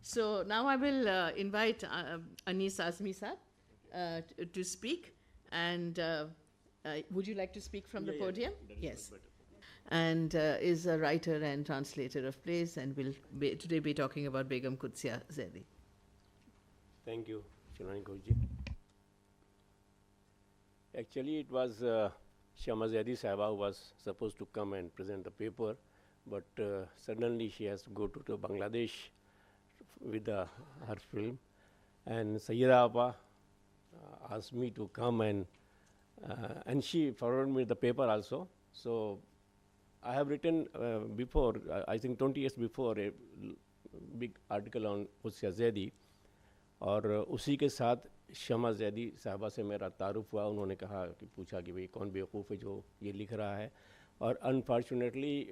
So now I will invite Anis Azmi Saab to speak. And would you like to speak from the podium? Yes. And is a writer and translator of plays, and will today be talking about Begum Qudsiya Zaidi. Thank you, Shilani Ghosh. Actually, it was Shama Zaidi Sahaba who was supposed to come and present the paper, but suddenly she has to go to Bangladesh with her film, and Sayyida Appa asked me to come, and she forwarded me the paper also. So I have written before, I think 20 years before, a big article on Qudsiya Zaidi, اور اسی کے ساتھ شمع زیدی صاحبہ سے میرا تعارف ہوا. انہوں نے کہا کہ پوچھا کہ بھئی کون بیوقوف ہے جو یہ لکھ رہا ہے. اور انفارچونیٹلی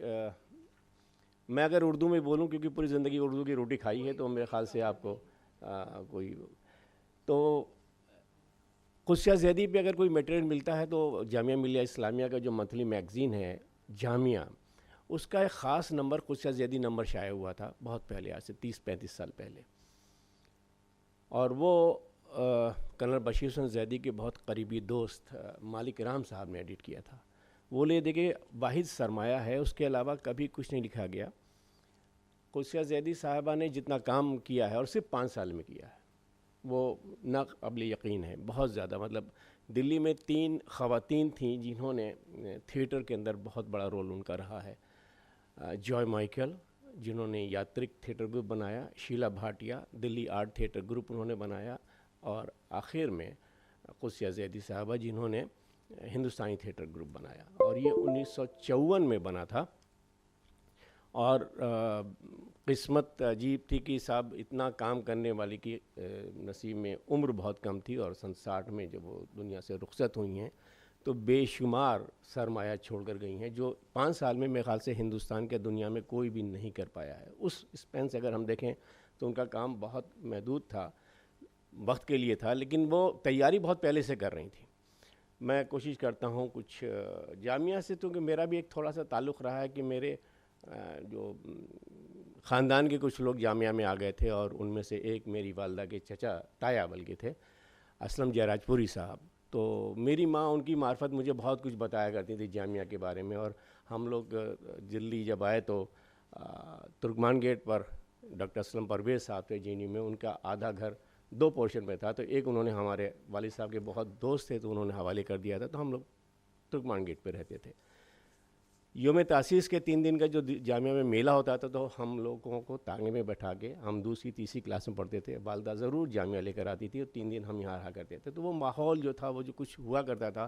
میں اگر اردو میں بولوں کیونکہ پوری زندگی اردو کی روٹی کھائی ہے تو میرے خیال سے آپ کو کوئی تو قدسیہ زیدی پہ اگر کوئی میٹیریل ملتا ہے تو جامعہ ملیہ اسلامیہ کا جو منتھلی میگزین ہے جامعہ، اس کا ایک خاص نمبر قدسیہ زیدی نمبر شائع ہوا تھا بہت پہلے، آج سے 30-35 سال پہلے. اور وہ کرنل بشیر حسن زیدی کے بہت قریبی دوست مالک رام صاحب نے ایڈٹ کیا تھا. وہ لے دے کے واحد سرمایہ ہے، اس کے علاوہ کبھی کچھ نہیں لکھا گیا. قدسیہ زیدی صاحبہ نے جتنا کام کیا ہے اور صرف 5 سال میں کیا ہے وہ ناقابل یقین ہے، بہت زیادہ. مطلب دلی میں 3 خواتین تھیں جنہوں نے تھیٹر کے اندر بہت بڑا رول ان کا رہا ہے. جوائے مائیکل جنہوں نے یاترک تھیٹر گروپ بنایا، شیلا بھاٹیا دلی آرٹ تھیٹر گروپ انہوں نے بنایا، اور آخر میں قدسیہ زیدی صاحبہ جنہوں نے ہندوستانی تھیٹر گروپ بنایا. اور یہ 1954 میں بنا تھا. اور قسمت عجیب تھی کہ صاحب اتنا کام کرنے والی کی نصیب میں عمر بہت کم تھی، اور سن 60 میں جب وہ دنیا سے رخصت ہوئی ہیں تو بے شمار سرمایہ چھوڑ کر گئی ہیں جو 5 سال میں میرے خیال سے ہندوستان کے دنیا میں کوئی بھی نہیں کر پایا ہے. اس اسپین سے اگر ہم دیکھیں تو ان کا کام بہت محدود تھا، وقت کے لیے تھا، لیکن وہ تیاری بہت پہلے سے کر رہی تھیں. میں کوشش کرتا ہوں کچھ جامعہ سے، تو کہ میرا بھی ایک تھوڑا سا تعلق رہا ہے کہ میرے جو خاندان کے کچھ لوگ جامعہ میں آ گئے تھے، اور ان میں سے ایک میری والدہ کے چچا تایا بلکہ تھے، اسلم جیراج پوری صاحب. تو میری ماں ان کی معرفت مجھے بہت کچھ بتایا کرتی تھی جامعہ کے بارے میں. اور ہم لوگ دلی جب آئے تو ترکمان گیٹ پر ڈاکٹر اسلم پرویز صاحب تھے جے این یو میں، ان کا آدھا گھر 2 پورشن میں تھا. تو ایک انہوں نے ہمارے والد صاحب کے بہت دوست تھے تو انہوں نے حوالے کر دیا تھا، تو ہم لوگ ترکمان گیٹ پہ رہتے تھے. یوم تاسیس کے 3 دن کا جو جامعہ میں میلہ ہوتا تھا تو ہم لوگوں کو تانگے میں بیٹھا کے، ہم 2ری-3ری کلاس میں پڑھتے تھے، والدہ ضرور جامعہ لے کر آتی تھی اور 3 دن ہم یہاں رہا کرتے تھے. تو وہ ماحول جو تھا، وہ جو کچھ ہوا کرتا تھا،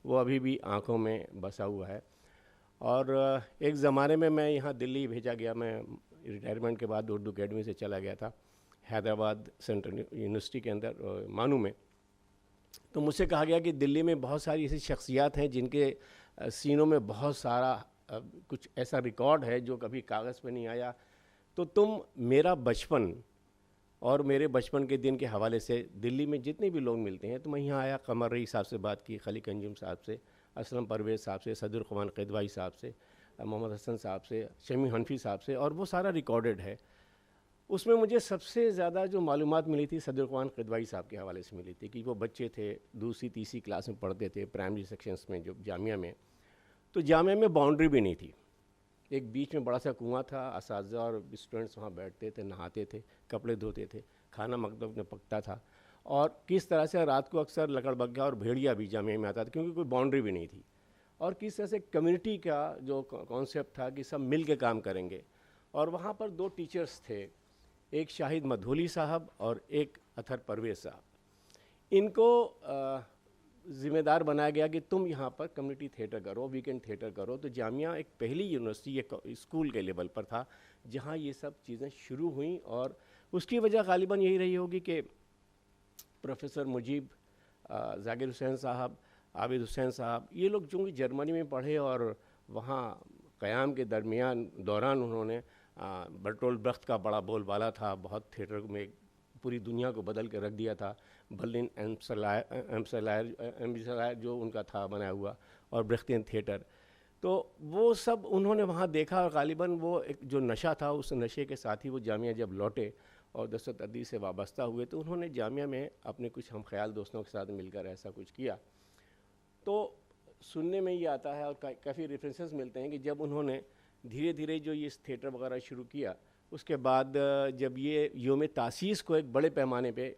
وہ ابھی بھی آنکھوں میں بسا ہوا ہے. اور ایک زمانے میں میں یہاں دلی بھیجا گیا، میں ریٹائرمنٹ کے بعد اردو اکیڈمی سے چلا گیا تھا حیدرآباد سینٹرل یونیورسٹی کے اندر مانو میں. تو مجھ سے کہا گیا کہ دلی میں بہت ساری ایسی شخصیات ہیں جن کے سینوں میں بہت سارا کچھ ایسا ریکارڈ ہے جو کبھی کاغذ پہ نہیں آیا. تو تم میرا بچپن اور میرے بچپن کے دن کے حوالے سے دلی میں جتنے بھی لوگ ملتے ہیں، تو میں یہاں آیا، قمر رئی صاحب سے بات کی، خلیق انجم صاحب سے، اسلم پرویز صاحب سے، صدر الرحمان قدوائی صاحب سے، محمد حسن صاحب سے، شمی حنفی صاحب سے، اور وہ سارا ریکارڈڈ ہے. اس میں مجھے سب سے زیادہ جو معلومات ملی تھی صدر الرحمان قدوائی صاحب کے حوالے سے ملی تھی کہ وہ بچے تھے 2ری-3ری کلاس میں پڑھتے تھے پرائمری سیکشنز میں جو جامعہ میں. تو جامعہ میں باؤنڈری بھی نہیں تھی، ایک بیچ میں بڑا سا کنواں تھا، اساتذہ اور اسٹوڈنٹس وہاں بیٹھتے تھے، نہاتے تھے، کپڑے دھوتے تھے، کھانا مکتب میں پکتا تھا. اور کس طرح سے رات کو اکثر لکڑ بگھا اور بھیڑیا بھی جامعہ میں آتا تھا کیونکہ کوئی باؤنڈری بھی نہیں تھی. اور کس طرح سے کمیونٹی کا جو کانسیپٹ تھا کہ سب مل کے کام کریں گے. اور وہاں پر 2 ٹیچرز تھے، ایک شاہد مدھولی صاحب اور ایک اطہر پرویز صاحب. ان کو ذمہ دار بنایا گیا کہ تم یہاں پر کمیونٹی تھیٹر کرو، ویکینڈ تھیٹر کرو. تو جامعہ ایک پہلی یونیورسٹی ایک اسکول کے لیول پر تھا جہاں یہ سب چیزیں شروع ہوئیں. اور اس کی وجہ غالباً یہی رہی ہوگی کہ پروفیسر مجیب، ذاکر حسین صاحب، عابد حسین صاحب، یہ لوگ چونکہ جرمنی میں پڑھے اور وہاں قیام کے دوران انہوں نے برٹولڈ برخت کا بڑا بول بالا تھا، بہت تھیٹر میں پوری دنیا کو بدل کے رکھ دیا تھا. برلن ایمپسلائر جو ان کا تھا بنایا ہوا، اور برختین تھیٹر. تو وہ سب انہوں نے وہاں دیکھا، اور غالباً وہ ایک جو نشہ تھا اس نشے کے ساتھ ہی وہ جامعہ جب لوٹے اور دستت حدیث سے وابستہ ہوئے، تو انہوں نے جامعہ میں اپنے کچھ ہم خیال دوستوں کے ساتھ مل کر ایسا کچھ کیا. تو سننے میں یہ آتا ہے اور کافی ریفرنسز ملتے ہیں کہ جب انہوں نے دھیرے دھیرے جو یہ تھیٹر وغیرہ شروع کیا، اس کے بعد جب یہ یوم تاسیس کو ایک بڑے پیمانے پہ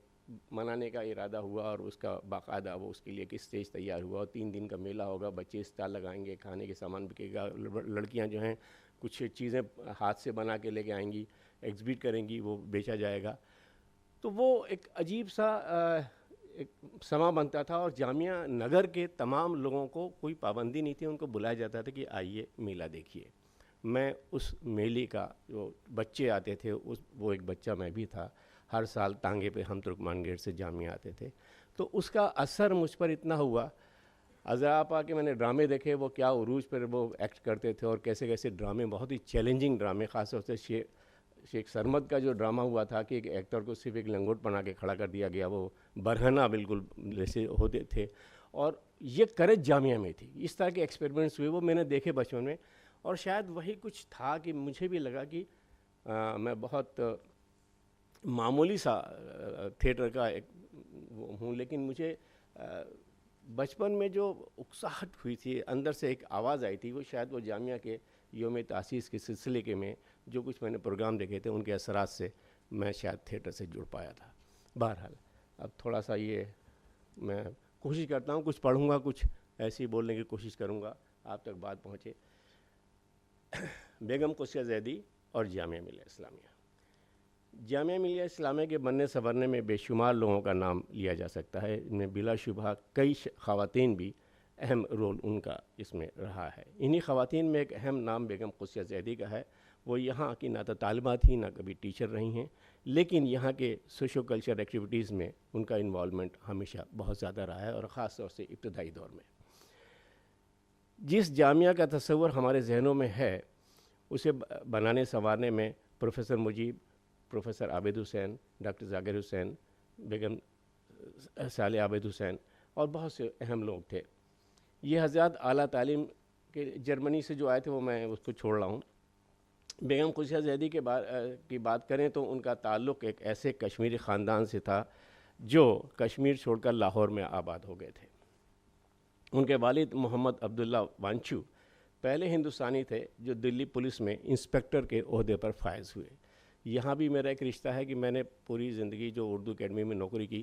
منانے کا ارادہ ہوا اور اس کا باقاعدہ وہ اس کے لیے ایک اسٹیج تیار ہوا اور 3 دن کا میلہ ہوگا، بچے اسٹال لگائیں گے، کھانے کے سامان بکے گا، لڑکیاں جو ہیں کچھ چیزیں ہاتھ سے بنا کے لے کے آئیں گی، ایگزبٹ کریں گی، وہ بیچا جائے گا. تو وہ ایک عجیب سا ایک سما بنتا تھا اور جامعہ نگر کے تمام لوگوں کو کوئی پابندی نہیں تھی، ان کو بلایا جاتا تھا کہ آئیے میلہ دیکھیے. میں اس میلے کا جو بچے آتے تھے وہ ایک بچہ میں بھی تھا. ہر سال تانگے پہ ہم ترکمان گیٹ سے جامعہ آتے تھے. تو اس کا اثر مجھ پر اتنا ہوا، آپ آ کے میں نے ڈرامے دیکھے، وہ کیا عروج پر وہ ایکٹ کرتے تھے اور کیسے کیسے ڈرامے، بہت ہی چیلنجنگ ڈرامے، خاص طور سے شیخ سرمد کا جو ڈرامہ ہوا تھا کہ ایک ایکٹر کو صرف ایک لنگوٹ بنا کے کھڑا کر دیا گیا، وہ برہنہ بالکل جیسے ہوتے تھے، اور یہ کرج جامعہ میں تھی. اس طرح کے ایکسپیریمنٹس ہوئے، وہ میں نے دیکھے بچپن میں. اور شاید وہی کچھ تھا کہ مجھے بھی لگا کہ میں بہت معمولی سا تھیٹر کا ایک ہوں، لیکن مجھے بچپن میں جو اکساہٹ ہوئی تھی، اندر سے ایک آواز آئی تھی، وہ شاید وہ جامعہ کے یوم تاسیس کے سلسلے کے میں جو کچھ میں نے پروگرام دیکھے تھے ان کے اثرات سے میں شاید تھیٹر سے جڑ پایا تھا. بہرحال اب تھوڑا سا یہ میں کوشش کرتا ہوں، کچھ پڑھوں گا، کچھ ایسے ہی بولنے کی کوشش کروں گا آپ تک بات پہنچے. بیگم قدسیہ زیدی اور جامعہ ملیہ اسلامیہ. جامعہ ملیہ اسلامیہ کے بننے سنورنے میں بے شمار لوگوں کا نام لیا جا سکتا ہے. ان میں بلا شبہ کئی خواتین بھی اہم رول ان کا اس میں رہا ہے. انہی خواتین میں ایک اہم نام بیگم قدسیہ زیدی کا ہے. وہ یہاں کی نہ تو طالبہ تھیں، نہ کبھی ٹیچر رہی ہیں، لیکن یہاں کے سوشو کلچر ایکٹیویٹیز میں ان کا انوالومنٹ ہمیشہ بہت زیادہ رہا ہے، اور خاص طور سے ابتدائی دور میں. جس جامعہ کا تصور ہمارے ذہنوں میں ہے، اسے بنانے سنوارنے میں پروفیسر مجیب، پروفیسر عابد حسین، ڈاکٹر ذاکر حسین، بیگم صالح عابد حسین اور بہت سے اہم لوگ تھے. یہ حضرات اعلیٰ تعلیم کے جرمنی سے جو آئے تھے وہ میں اس کو چھوڑ رہا ہوں. بیگم قدسیہ زیدی کی بات کریں تو ان کا تعلق ایک ایسے کشمیری خاندان سے تھا جو کشمیر چھوڑ کر لاہور میں آباد ہو گئے تھے. ان کے والد محمد عبداللہ وانچو پہلے ہندوستانی تھے جو دلی پولیس میں انسپیکٹر کے عہدے پر فائز ہوئے. یہاں بھی میرا ایک رشتہ ہے کہ میں نے پوری زندگی جو اردو اکیڈمی میں نوکری کی،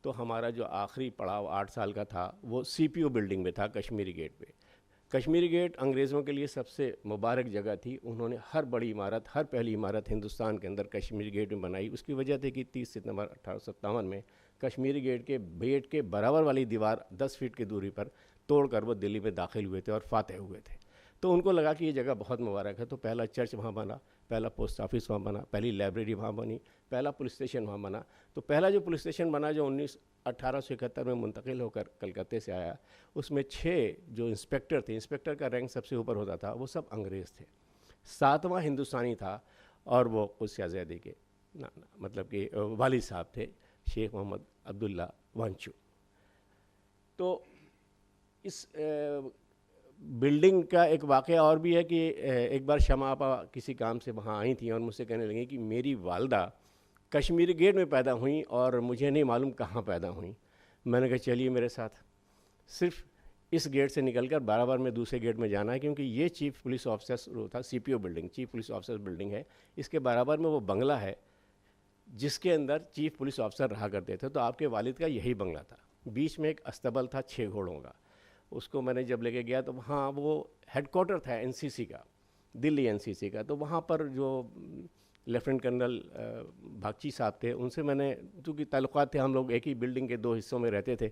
تو ہمارا جو آخری پڑاؤ 8 سال کا تھا وہ سی پی او بلڈنگ میں تھا، کشمیری گیٹ پہ. کشمیری گیٹ انگریزوں کے لیے سب سے مبارک جگہ تھی. انہوں نے ہر بڑی عمارت، ہر پہلی عمارت ہندوستان کے اندر کشمیری گیٹ میں بنائی. اس کی وجہ تھی کہ 30 ستمبر 1857 میں کشمیری گیٹ کے برابر والی دیوار 10 فٹ کی دوری پر توڑ کر وہ دلی میں داخل ہوئے تھے اور فاتح ہوئے تھے. تو ان کو لگا کہ یہ جگہ بہت مبارک ہے، تو پہلا چرچ وہاں بنا، پہلا پوسٹ آفس وہاں بنا، پہلی لائبریری وہاں بنی، پہلا پولیس اسٹیشن وہاں بنا. تو پہلا جو پولیس اسٹیشن بنا جو 1871 میں منتقل ہو کر کلکتے سے آیا، اس میں 6 جو انسپیکٹر تھے، انسپیکٹر کا رینک سب سے اوپر ہوتا تھا، وہ سب انگریز تھے. 7واں ہندوستانی تھا اور وہ قدسیہ زیدی کے مطلب کہ والد صاحب تھے، شیخ محمد عبداللہ وانچو. تو اس بلڈنگ کا ایک واقعہ اور بھی ہے کہ ایک بار شمع آپا کسی کام سے وہاں آئی تھیں اور مجھ سے کہنے لگیں کہ میری والدہ کشمیری گیٹ میں پیدا ہوئیں اور مجھے نہیں معلوم کہاں پیدا ہوئیں. میں نے کہا چلیے میرے ساتھ، صرف اس گیٹ سے نکل کر برابر میں دوسرے گیٹ میں جانا ہے، کیونکہ یہ چیف پولیس آفیسر وہ تھا، C P O building, chief police officer building ہے، اس کے برابر میں وہ بنگلہ ہے جس کے اندر چیف پولیس آفیسر رہا کرتے تھے. تو آپ کے والد کا یہی بنگلہ تھا. بیچ میں ایک استبل تھا 6 گھوڑوں کا. اس کو میں نے جب لے کے گیا تو وہاں وہ ہیڈ کوارٹر تھا این سی سی کا، دلی این سی سی کا. تو وہاں پر جو لیفٹیننٹ کرنل بھاگچی صاحب تھے، ان سے میں نے چونکہ تعلقات تھے، ہم لوگ ایک ہی بلڈنگ کے 2 حصوں میں رہتے تھے،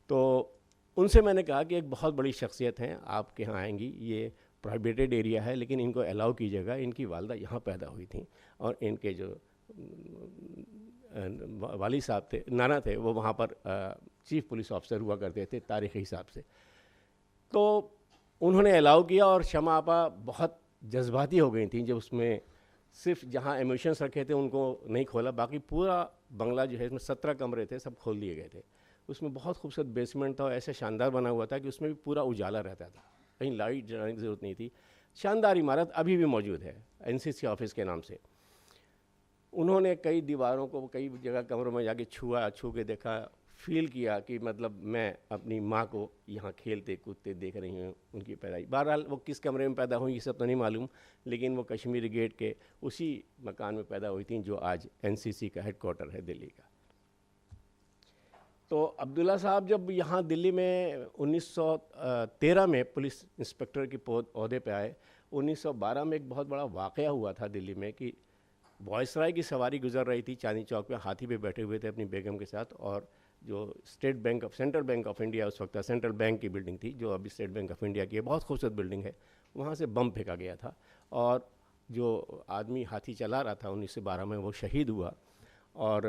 تو ان سے میں نے کہا کہ ایک بہت بڑی شخصیت ہیں آپ کے ہاں آئیں گی، یہ پرائیویٹڈ ایریا ہے لیکن ان کو الاؤ کیجیے گا. ان کی والدہ یہاں پیدا ہوئی تھیں اور ان کے جو والد صاحب تھے، نانا تھے، وہ وہاں پر چیف پولیس آفیسر ہوا کرتے تھے تاریخی حساب سے. تو انہوں نے الاؤ کیا اور شمع آپا بہت جذباتی ہو گئی تھیں جب اس میں صرف جہاں ایموشنس رکھے تھے ان کو نہیں کھولا، باقی پورا بنگلہ جو ہے اس میں 17 کمرے تھے، سب کھول دیے گئے تھے. اس میں بہت خوبصورت بیسمنٹ تھا اور ایسے شاندار بنا ہوا تھا کہ اس میں بھی پورا اجالا رہتا تھا، کہیں لائٹ جلانے کی ضرورت نہیں تھی. شاندار عمارت ابھی بھی موجود ہے این سی سی آفس کے نام سے. انہوں نے کئی دیواروں کو, کئی جگہ کمروں میں جا کے چھو کے دیکھا, فیل کیا کہ مطلب میں اپنی ماں کو یہاں کھیلتے کودتے دیکھ رہی ہوں, ان کی پیدائش. بہرحال وہ کس کمرے میں پیدا ہوئی یہ سب تو نہیں معلوم, لیکن وہ کشمیری گیٹ کے اسی مکان میں پیدا ہوئی تھیں جو آج NCC کا ہیڈ کوارٹر ہے دلی کا. تو عبداللہ صاحب جب یہاں دلی میں 1913 میں پولیس انسپکٹر کے عہدے پہ آئے, 1912 میں ایک بہت بڑا واقعہ ہوا تھا دلی میں کہ وائسرائے کی سواری گزر رہی تھی چاندنی چوک پہ, ہاتھی پہ بیٹھے ہوئے تھے اپنی بیگم کے ساتھ, اور جو سینٹرل بینک آف انڈیا اس وقت سینٹرل بینک کی بلڈنگ تھی جو ابھی اسٹیٹ بینک آف انڈیا کی ہے, بہت خوبصورت بلڈنگ ہے, وہاں سے بم پھینکا گیا تھا, اور جو آدمی ہاتھی چلا رہا تھا 1912 میں وہ شہید ہوا, اور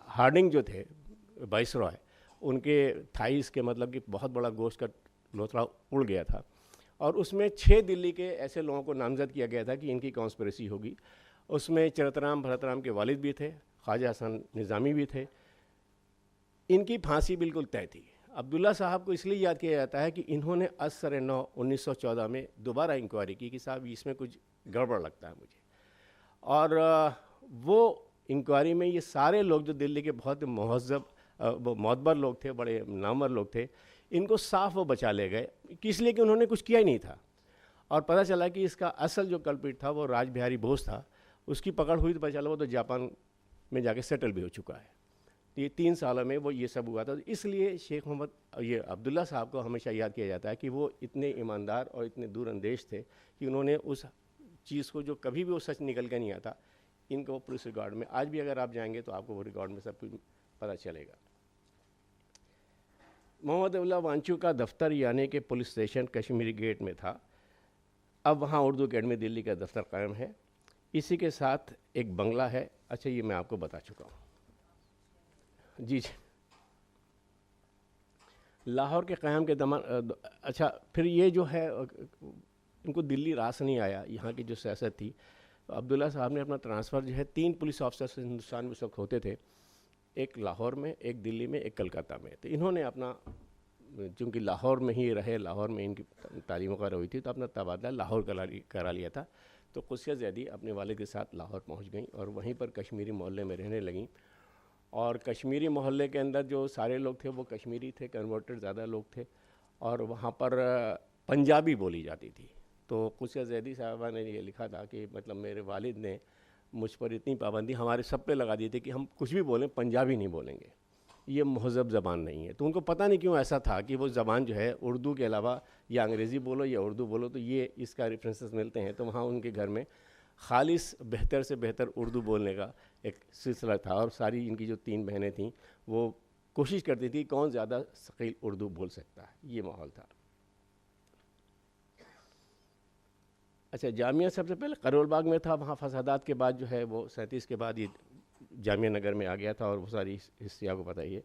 ہارڈنگ جو تھے وائسرائے, ان کے تھائیس کے مطلب کہ بہت بڑا گوشت کا لوتھڑا اڑ گیا تھا, اور اس میں 6 دلی کے ایسے لوگوں کو نامزد کیا گیا تھا کہ ان کی کانسپریسی ہوگی. اس میں چرت رام بھرت رام کے والد بھی تھے, خواجہ حسن نظامی بھی تھے, ان کی پھانسی بالکل طے تھی. عبداللہ صاحب کو اس لیے یاد کیا جاتا ہے کہ انہوں نے 10/9 1914 میں دوبارہ انکوائری کی کہ صاحب اس میں کچھ گڑبڑ لگتا ہے مجھے, اور وہ انکوائری میں یہ سارے لوگ جو دلی کے بہت مہذب وہ معتبر لوگ تھے, بڑے نامور لوگ تھے, ان کو صاف وہ بچا لے گئے, اس لیے کہ انہوں نے کچھ کیا ہی نہیں تھا. اور پتہ چلا کہ اس کا اصل جو کلپریٹ تھا وہ راج بہاری بوس تھا, اس کی پکڑ ہوئی تو پتہ چلا وہ تو جاپان میں جا کے سیٹل بھی ہو چکا ہے. یہ 3 سالوں میں وہ یہ سب ہوا تھا. اس لیے شیخ محمد یہ عبداللہ صاحب کو ہمیشہ یاد کیا جاتا ہے کہ وہ اتنے ایماندار اور اتنے دور اندیش تھے کہ انہوں نے اس چیز کو جو کبھی بھی وہ سچ نکل کے نہیں آتا, ان کو پولیس ریکارڈ میں آج بھی اگر آپ جائیں گے تو آپ کو وہ ریکارڈ میں سب کچھ پتہ چلے گا. محمد اللہ وانچو کا دفتر یعنی کہ پولیس اسٹیشن کشمیری گیٹ میں تھا, اب وہاں اردو اکیڈمی دلی کا دفتر قائم ہے. اسی کے ساتھ ایک بنگلہ ہے. اچھا یہ میں آپ کو بتا چکا ہوں. جی لاہور کے قیام کے دوران اچھا پھر یہ جو ہے ان کو دلی راس نہیں آیا, یہاں کی جو سیاست تھی. عبداللہ صاحب نے اپنا ٹرانسفر جو ہے 3 پولیس آفیسرز ہندوستان میں اس وقت ہوتے تھے, ایک لاہور میں, ایک دلی میں, ایک کلکتہ میں. تو انہوں نے اپنا چونکہ لاہور میں ہی رہے, لاہور میں ان کی تعلیم وغیرہ ہوئی تھی, تو اپنا تبادلہ لاہور کرا لیا تھا. تو قدسیہ زیدی اپنے والد کے ساتھ لاہور پہنچ گئیں اور وہیں پر کشمیری محلے میں رہنے لگیں. اور کشمیری محلے کے اندر جو سارے لوگ تھے وہ کشمیری تھے, کنورٹڈ زیادہ لوگ تھے, اور وہاں پر پنجابی بولی جاتی تھی. تو قدسیہ زیدی صاحبہ نے یہ لکھا تھا کہ مطلب میرے والد نے مجھ پر اتنی پابندی ہمارے سب پہ لگا دی تھی کہ ہم کچھ بھی بولیں پنجابی نہیں بولیں گے, یہ مہذب زبان نہیں ہے. تو ان کو پتہ نہیں کیوں ایسا تھا کہ وہ زبان جو ہے اردو کے علاوہ یا انگریزی بولو یا اردو بولو تو یہ اس کا ریفرنسز ملتے ہیں. تو وہاں ان کے گھر میں خالص بہتر سے بہتر اردو بولنے کا ایک سلسلہ تھا, اور ساری ان کی جو 3 بہنیں تھیں وہ کوشش کرتی تھی کون زیادہ ثقیل اردو بول سکتا ہے, یہ ماحول تھا. اچھا جامعہ سب سے پہلے کرول باغ میں تھا, وہاں فسادات کے بعد جو ہے وہ 37 کے بعد یہ جامعہ نگر میں آ گیا تھا, اور وہ ساری ہسٹری آپ کو پتہ ہی ہے.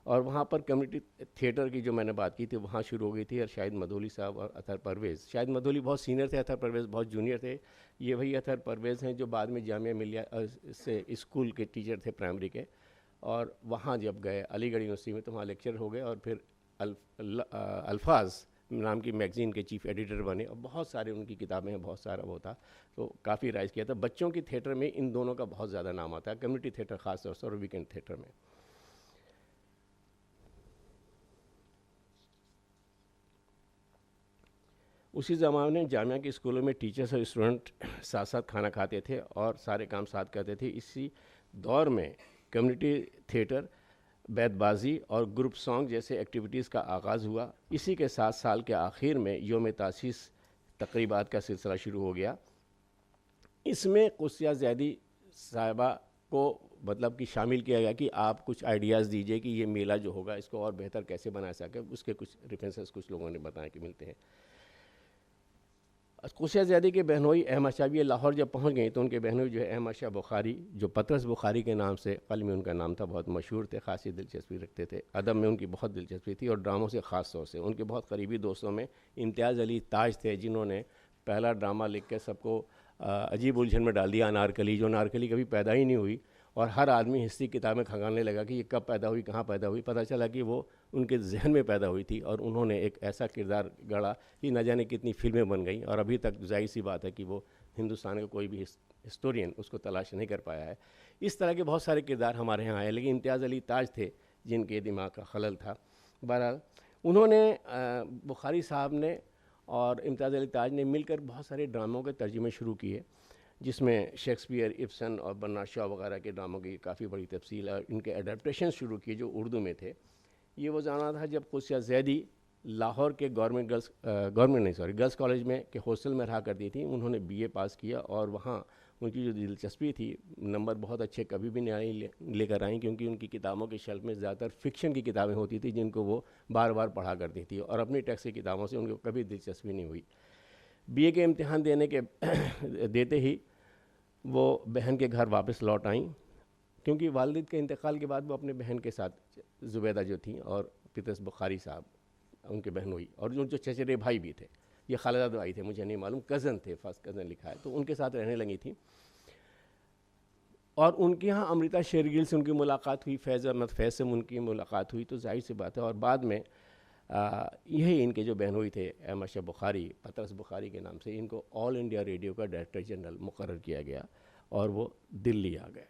اور وہاں پر کمیونٹی تھیٹر کی جو میں نے بات کی تھی وہاں شروع ہو گئی تھی, اور شاہد مدھولی صاحب اور اطہر پرویز, شاہد مدھولی بہت سینئر تھے, اطہر پرویز بہت جونیئر تھے. یہ وہی اطہر پرویز ہیں جو بعد میں جامعہ ملیہ سے اسکول کے ٹیچر تھے پرائمری کے, اور وہاں جب گئے علی گڑھ یونیورسٹی میں تو وہاں لیکچر ہو گئے, اور پھر الفاظ نام کی میگزین کے چیف ایڈیٹر بنے, اور بہت سارے ان کی کتابیں ہیں, بہت سارا وہ تھا, تو کافی رائز کیا تھا. بچوں کی تھیٹر میں ان دونوں کا بہت زیادہ نام آتا ہے, کمیونٹی تھیٹر خاص طور سے اور ویکینڈ تھیٹر میں. اسی زمانے میں جامعہ کے اسکولوں میں ٹیچرز اور اسٹوڈنٹ ساتھ ساتھ کھانا کھاتے تھے اور سارے کام ساتھ کرتے تھے. اسی دور میں کمیونٹی تھیٹر, بیت بازی اور گروپ سانگ جیسے ایکٹیویٹیز کا آغاز ہوا. اسی کے ساتھ سال کے آخر میں یوم تاسیس تقریبات کا سلسلہ شروع ہو گیا. اس میں قدسیہ زیدی صاحبہ کو مطلب کہ شامل کیا گیا کہ آپ کچھ آئیڈیاز دیجئے کہ یہ میلہ جو ہوگا اس کو اور بہتر کیسے بنا سکے. اس کے کچھ ریفرنسز کچھ لوگوں نے بتایا کہ ملتے ہیں. قدسیہ زیدی کے بہنوئی احمد شاہ بھی لاہور جب پہنچ گئیں تو ان کے بہنوئی جو ہے احمد شاہ بخاری, جو پطرس بخاری کے نام سے قلم میں ان کا نام تھا, بہت مشہور تھے, خاصی دلچسپی رکھتے تھے, ادب میں ان کی بہت دلچسپی تھی, اور ڈراموں سے خاص طور سے ان کے بہت قریبی دوستوں میں امتیاز علی تاج تھے, جنہوں نے پہلا ڈرامہ لکھ کے سب کو عجیب الجھن میں ڈال دیا, انارکلی, جو انارکلی کبھی پیدا ہی نہیں ہوئی, اور ہر آدمی ہسٹری کتابیں کھنگالنے لگا کہ یہ کب پیدا ہوئی, کہاں پیدا ہوئی. پتہ چلا کہ وہ ان کے ذہن میں پیدا ہوئی تھی, اور انہوں نے ایک ایسا کردار گڑھا کہ نہ جانے کتنی فلمیں بن گئیں, اور ابھی تک ظاہر سی بات ہے کہ وہ ہندوستان کا کوئی بھی ہسٹورین اس کو تلاش نہیں کر پایا ہے. اس طرح کے بہت سارے کردار ہمارے یہاں آئے, لیکن امتیاز علی تاج تھے جن کے دماغ کا خلل تھا. بہرحال انہوں نے بخاری صاحب نے اور امتیاز علی تاج نے مل کر بہت سارے ڈراموں کے ترجمے شروع کیے, جس میں شیکسپیئر, ابسن اور برنارڈ شاء وغیرہ کے ڈراموں کی کافی بڑی تفصیل ہے, اور ان کے اڈیپٹیشن شروع کیے جو اردو میں تھے. یہ وہ زمانہ تھا جب قدسیہ زیدی لاہور کے گرلس کالج میں کے ہاسٹل میں رہا کرتی تھیں. انہوں نے BA پاس کیا, اور وہاں ان کی جو دلچسپی تھی, نمبر بہت اچھے کبھی بھی نہیں لے کر آئیں, کیونکہ ان کی کتابوں کے شیلف میں زیادہ تر فکشن کی کتابیں ہوتی تھیں جن کو وہ بار بار پڑھا کرتی تھی, اور اپنی ٹیکسٹ کی کتابوں سے ان کو کبھی دلچسپی نہیں ہوئی. BA کے امتحان دیتے ہی وہ بہن کے گھر واپس لوٹ آئیں, کیونکہ والد کے انتقال کے بعد وہ اپنے بہن کے ساتھ, زبیدہ جو تھیں, اور پیترس بخاری صاحب ان کے بہن ہوئی, اور جو چچیرے بھائی بھی تھے, یہ خالدہ بھائی تھے, مجھے نہیں معلوم, کزن تھے, فرسٹ کزن لکھا ہے, تو ان کے ساتھ رہنے لگی تھیں. اور ان کے یہاں امرتا شیرگل سے ان کی ملاقات ہوئی, فیض احمد فیض سے ان کی ملاقات ہوئی, تو ظاہر سی بات ہے. اور بعد میں یہی ان کے جو بہن ہوئی تھے احمد شاہ بخاری, پطرس بخاری کے نام سے, ان کو آل انڈیا ریڈیو کا ڈائریکٹر جنرل مقرر کیا گیا, اور وہ دلی آ گئے.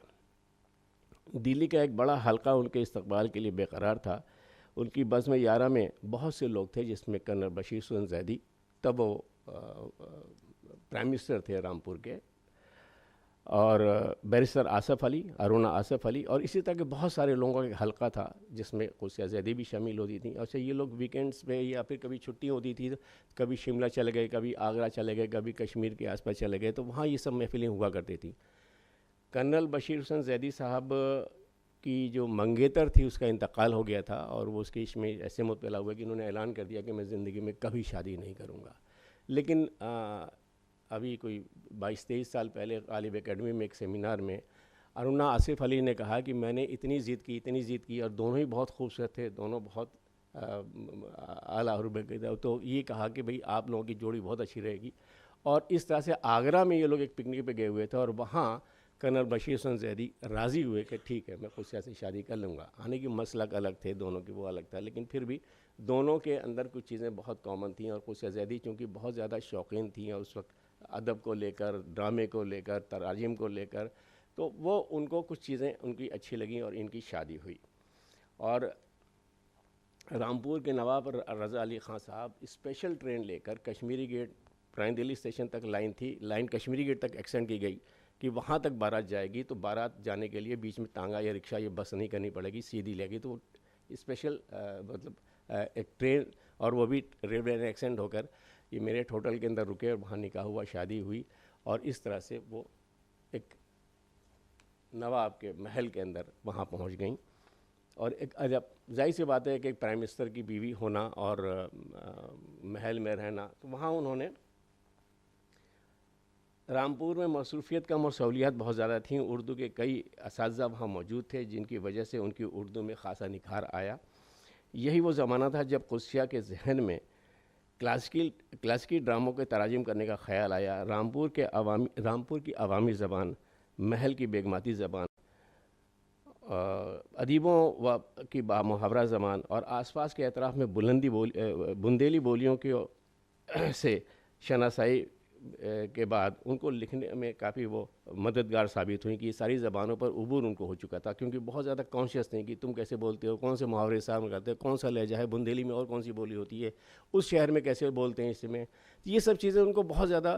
دلی کا ایک بڑا حلقہ ان کے استقبال کے لیے بےقرار تھا. ان کی بزم یارہ میں بہت سے لوگ تھے, جس میں کرنل بشیر سن زیدی, تب وہ پرائم منسٹر تھے رامپور کے, اور بیرسٹر آصف علی, ارونا آصف علی, اور اسی طرح کے بہت سارے لوگوں کا ایک حلقہ تھا جس میں قدسیہ زیدی بھی شامل ہوتی تھیں. اچھا, یہ لوگ ویکینڈس پہ یا پھر کبھی چھٹی ہوتی تھی, کبھی شملہ چلے گئے, کبھی آگرہ چلے گئے, کبھی کشمیر کے آس پاس چلے گئے, تو وہاں یہ سب محفلیں ہوا کرتی تھیں. کرنل بشیر حسن زیدی صاحب کی جو منگیتر تھی اس کا انتقال ہو گیا تھا, اور وہ اس کے عشق میں ایسے مبتلا ہوئے کہ انہوں نے اعلان کر دیا کہ میں زندگی میں کبھی شادی نہیں کروں گا. لیکن ابھی کوئی 22-23 سال پہلے غالب اکیڈمی میں ایک سیمینار میں ارونا آصف علی نے کہا کہ میں نے اتنی ضد کی, اور دونوں ہی بہت خوبصورت تھے, دونوں بہت اعلیٰ عروبے کے تھے, تو یہ کہا کہ بھئی آپ لوگوں کی جوڑی بہت اچھی رہے گی. اور اس طرح سے آگرہ میں یہ لوگ ایک پکنک پہ گئے ہوئے تھے, اور وہاں کرنل بشیر حسن زیدی راضی ہوئے کہ ٹھیک ہے میں قدسیہ سے شادی کر لوں گا. آنے کی مسلک الگ تھے دونوں کے, وہ الگ تھا, لیکن پھر بھی دونوں کے اندر کچھ چیزیں بہت کامن تھیں. اور قدسیہ زیدی چونکہ بہت زیادہ شوقین تھیں, اور اس وقت ادب کو لے کر, ڈرامے کو لے کر, تراجم کو لے کر, تو وہ ان کو کچھ چیزیں ان کی اچھی لگیں, اور ان کی شادی ہوئی. اور رامپور کے نواب رضا علی خان صاحب اسپیشل ٹرین لے کر کشمیری گیٹ, پرائم دلی اسٹیشن تک لائن تھی, لائن کشمیری گیٹ تک ایکسٹینڈ کی گئی کہ وہاں تک بارات جائے گی, تو بارات جانے کے لیے بیچ میں تانگا یا رکشہ یا بس نہیں کرنی پڑے گی, سیدھی لے گی. تو اسپیشل مطلب ایک ٹرین, اور وہ بھی ریلوے ایکسیڈنٹ ہو کر یہ میرٹھ ہوٹل کے اندر رکے, اور وہاں نکاح ہوا, شادی ہوئی, اور اس طرح سے وہ ایک نواب کے محل کے اندر وہاں پہنچ گئیں. اور ایک عجب ظاہر سی بات ہے کہ ایک پرائم منسٹر کی بیوی ہونا اور محل میں رہنا, تو وہاں انہوں نے, رامپور میں مصروفیت کم اور سہولیات بہت زیادہ تھیں. اردو کے کئی اساتذہ وہاں موجود تھے جن کی وجہ سے ان کی اردو میں خاصا نکھار آیا. یہی وہ زمانہ تھا جب قدسیہ کے ذہن میں کلاسیکی ڈراموں کے تراجم کرنے کا خیال آیا. رامپور کی عوامی زبان, محل کی بیگماتی زبان, ادیبوں کی محاورہ زبان, اور آس پاس کے اطراف میں بندیلی بولیوں کی سے شناسائی کے بعد ان کو لکھنے میں کافی وہ مددگار ثابت ہوئی کہ یہ ساری زبانوں پر عبور ان کو ہو چکا تھا, کیونکہ بہت زیادہ کانشیس نہیں کہ تم کیسے بولتے ہو, کون سے محاورے استعمال کرتے ہو, کون سا لہجہ ہے, بندیلی میں اور کون سی بولی ہوتی ہے, اس شہر میں کیسے بولتے ہیں, اس میں یہ سب چیزیں ان کو بہت زیادہ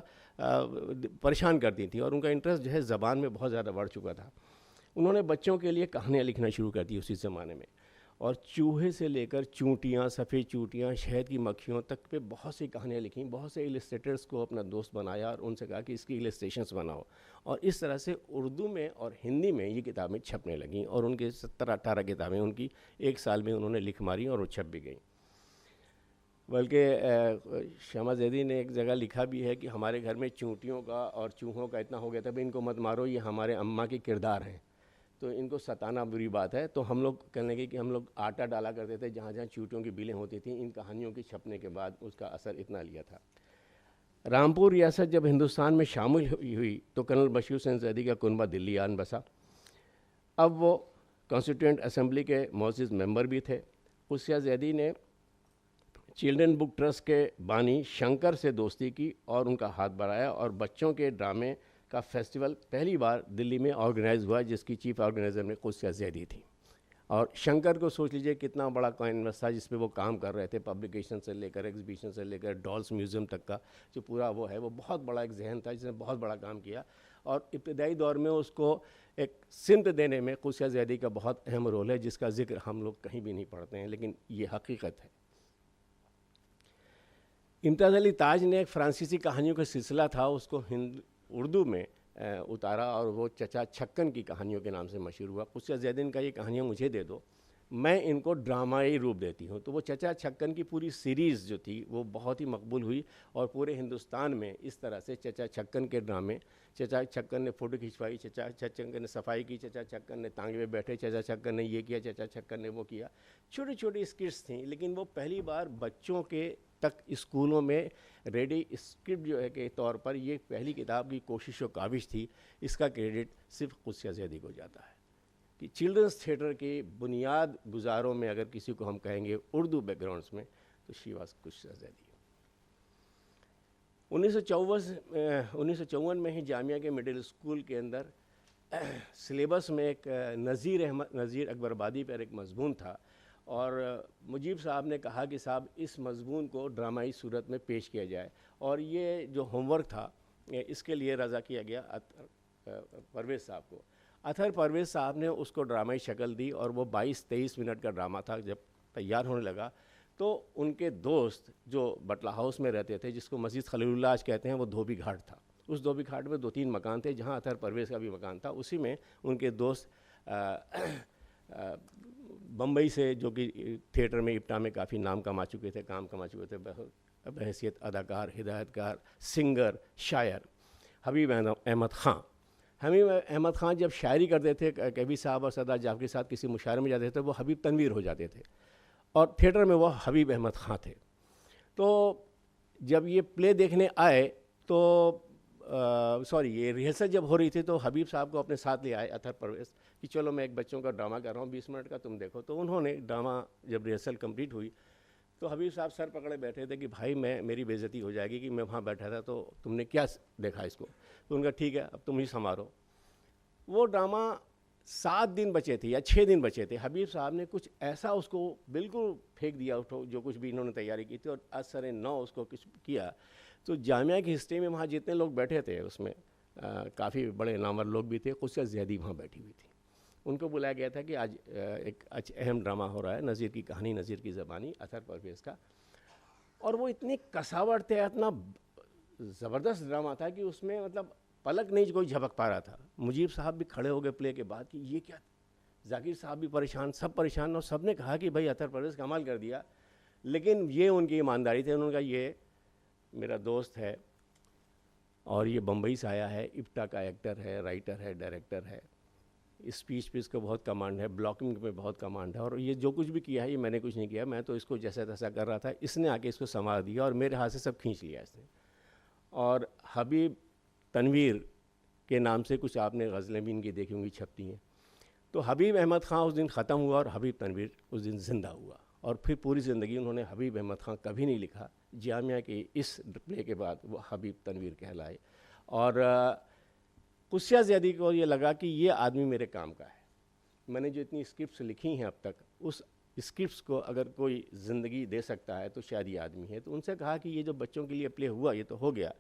پریشان کرتی تھیں, اور ان کا انٹرسٹ جو ہے زبان میں بہت زیادہ بڑھ چکا تھا. انہوں نے بچوں کے لیے کہانیاں لکھنا شروع کر دی اسی زمانے میں, اور چوہے سے لے کر چونٹیاں, سفید چونٹیاں, شہد کی مکھیوں تک پہ بہت سی کہانیاں لکھیں. بہت سے السٹریٹرز کو اپنا دوست بنایا, اور ان سے کہا کہ اس کی السٹریشنز بناؤ, اور اس طرح سے اردو میں اور ہندی میں یہ کتابیں چھپنے لگیں. اور ان کے 17-18 کتابیں ان کی ایک سال میں انہوں نے لکھ ماری, اور وہ چھپ بھی گئیں. بلکہ شمع زیدی نے ایک جگہ لکھا بھی ہے کہ ہمارے گھر میں چونٹیوں کا اور چوہوں کا اتنا ہو گیا تھا, بھئی ان کو مت مارو, یہ ہمارے اماں کے کردار ہیں, تو ان کو ستانا بری بات ہے. تو ہم لوگ کہنے لگے کہ ہم لوگ آٹا ڈالا کرتے تھے جہاں جہاں چونٹیوں کی بیلیں ہوتی تھیں. ان کہانیوں کے چھپنے کے بعد اس کا اثر اتنا لیا تھا. رامپور ریاست جب ہندوستان میں شامل ہوئی تو کرنل بشیر حسین زیدی کا کنبہ دلی آن بسا. اب وہ کانسٹیٹیوئنٹ اسمبلی کے معزز ممبر بھی تھے. قدسیہ زیدی نے چلڈرن بک ٹرسٹ کے بانی شنکر سے دوستی کی اور ان کا ہاتھ بڑھایا, اور بچوں کے ڈرامے کا فیسٹیول پہلی بار دلی میں آرگنائز ہوا، جس کی چیف آرگنائزر میں قدسیہ زیدی تھی. اور شنکر کو سوچ لیجئے کتنا بڑا کینوس تھا جس پہ وہ کام کر رہے تھے، پبلیکیشن سے لے کر ایگزیبیشن سے لے کر ڈالس میوزیم تک کا جو پورا وہ ہے، وہ بہت بڑا ایک ذہن تھا جس نے بہت بڑا کام کیا. اور ابتدائی دور میں اس کو ایک سمت دینے میں قدسیہ زیدی کا بہت اہم رول ہے، جس کا ذکر ہم لوگ کہیں بھی نہیں پڑھتے ہیں، لیکن یہ حقیقت ہے. امتیاز علی تاج نے ایک فرانسیسی کہانیوں کا سلسلہ تھا، اس کو اردو میں اتارا، اور وہ چچا چھکن کی کہانیوں کے نام سے مشہور ہوا. قدسیہ زیدی کا یہ کہانیاں مجھے دے دو، میں ان کو ڈرامائی روپ دیتی ہوں. تو وہ چچا چھکن کی پوری سیریز جو تھی وہ بہت ہی مقبول ہوئی، اور پورے ہندوستان میں اس طرح سے چچا چھکن کے ڈرامے، چچا چھکن نے فوٹو کھنچوائی، چچا چھکن نے صفائی کی، چچا چھکن نے تانگے میں بیٹھے، چچا چھکن نے یہ کیا، چچا چھکن نے وہ کیا. چھوٹی چھوٹی اسکرپٹس تھیں، لیکن وہ پہلی بار بچوں کے تک اسکولوں میں ریڈی اسکرپٹ جو ہے کے طور پر یہ پہلی کتاب کی کوشش و کاوش تھی. اس کا کریڈٹ صرف قدسیہ زیدی کو جاتا ہے کہ چلڈرنس تھیٹر کی بنیاد گزاروں میں اگر کسی کو ہم کہیں گے اردو بیک گراؤنڈس میں، تو شی واز قدسیہ زیدی. 1954 میں ہی جامعہ کے مڈل اسکول کے اندر سلیبس میں ایک نذیر اکبر آبادی پر ایک مضمون تھا، اور مجیب صاحب نے کہا کہ صاحب اس مضمون کو ڈرامائی صورت میں پیش کیا جائے. اور یہ جو ہوم ورک تھا اس کے لیے رضا کیا گیا پرویز صاحب کو. اطہر پرویز صاحب نے اس کو ڈرامائی شکل دی، اور وہ 22-23 منٹ کا ڈرامہ تھا. جب تیار ہونے لگا تو ان کے دوست جو بٹلہ ہاؤس میں رہتے تھے، جس کو مسجد خلیل اللہ آج کہتے ہیں، وہ دھوبی گھاٹ تھا. اس دھوبی گھاٹ میں 2-3 مکان تھے جہاں اطہر پرویز کا بھی مکان تھا. اسی میں ان کے دوست بمبئی سے، جو کہ تھیٹر میں ابٹا میں کافی نام کما چکے تھے، کام کما چکے تھے بحیثیت اداکار، ہدایت کار، سنگر، شاعر، حبیب احمد خان. حبیب احمد خان جب شاعری کرتے تھے، کبھی صاحب اور سردار جعفر کے ساتھ کسی مشاعرے میں جاتے تھے، وہ حبیب تنویر ہو جاتے تھے، اور تھیٹر میں وہ حبیب احمد خان تھے. تو جب یہ پلے دیکھنے آئے تو یہ ریہرسل جب ہو رہی تھی تو حبیب صاحب کو اپنے ساتھ لے آئے اطہر پرویز کہ چلو میں ایک بچوں کا ڈرامہ کر رہا ہوں 20 منٹ کا، تم دیکھو. تو انہوں نے ڈرامہ جب ریہرسل کمپلیٹ ہوئی تو حبیب صاحب سر پکڑے بیٹھے تھے کہ بھائی میری بے عزتی ہو جائے گی کہ میں وہاں بیٹھا تھا تو تم نے کیا دیکھا اس کو. تو ان کا ٹھیک ہے اب تم ہی سنوارو. وہ ڈرامہ 7 دن بچے تھے یا 6 دن بچے تھے. حبیب صاحب نے کچھ ایسا اس کو بالکل پھینک دیا اٹھو جو کچھ بھی انہوں نے تیاری کی تھی، اور اثر نو اس کو کچھ کیا. تو جامعہ کی ہسٹری میں وہاں جتنے لوگ بیٹھے تھے اس میں کافی بڑے نامور لوگ بھی تھے. قدسیہ زیدی وہاں بیٹھی ہوئی تھی. ان کو بلایا گیا تھا کہ آج ایک اہم ڈرامہ ہو رہا ہے، نذیر کی کہانی، نذیر کی زبانی، اطہر پرویز کا. اور وہ اتنی کساوٹ تھے، اتنا زبردست ڈرامہ تھا کہ اس میں مطلب پلک نہیں کوئی جھپک پا رہا تھا. مجیب صاحب بھی کھڑے ہو گئے پلے کے بعد کہ یہ کیا. ذاکر صاحب بھی پریشان، سب پریشان، اور سب نے کہا کہ بھائی اطہر پرویز کمال کر دیا. لیکن یہ ان کی ایمانداری تھی. انہوں نے کہا یہ میرا دوست ہے اور یہ بمبئی سے آیا ہے، ابٹا کا ایکٹر ہے، رائٹر ہے، ڈائریکٹر ہے، اسپیچ پہ اس کو بہت کمانڈ ہے، بلاکنگ پہ بہت کمانڈ ہے، اور یہ جو کچھ بھی کیا ہے یہ میں نے کچھ نہیں کیا، میں تو اس کو جیسا تیسا کر رہا تھا، اس نے آ کے اس کو سنوار دیا اور میرے ہاتھ سے سب کھینچ لیا اس نے. اور حبیب تنویر کے نام سے کچھ آپ نے غزلیں بھی ان کی دیکھی ہوں گی چھپتی ہیں. تو حبیب احمد خان اس دن ختم ہوا اور حبیب تنویر اس دن زندہ ہوا. اور پھر پوری زندگی انہوں نے حبیب احمد خان کبھی نہیں لکھا. جامعہ کے اس پلے کے بعد وہ حبیب تنویر کہلائے. اور قدسیہ زیدی کو یہ لگا کہ یہ آدمی میرے کام کا ہے. میں نے جو اتنی اسکرپٹس لکھی ہیں اب تک، اس اسکرپٹس کو اگر کوئی زندگی دے سکتا ہے تو شاید یہ آدمی ہے. تو ان سے کہا کہ یہ جو بچوں کے لیے پلے ہوا یہ تو ہو گیا،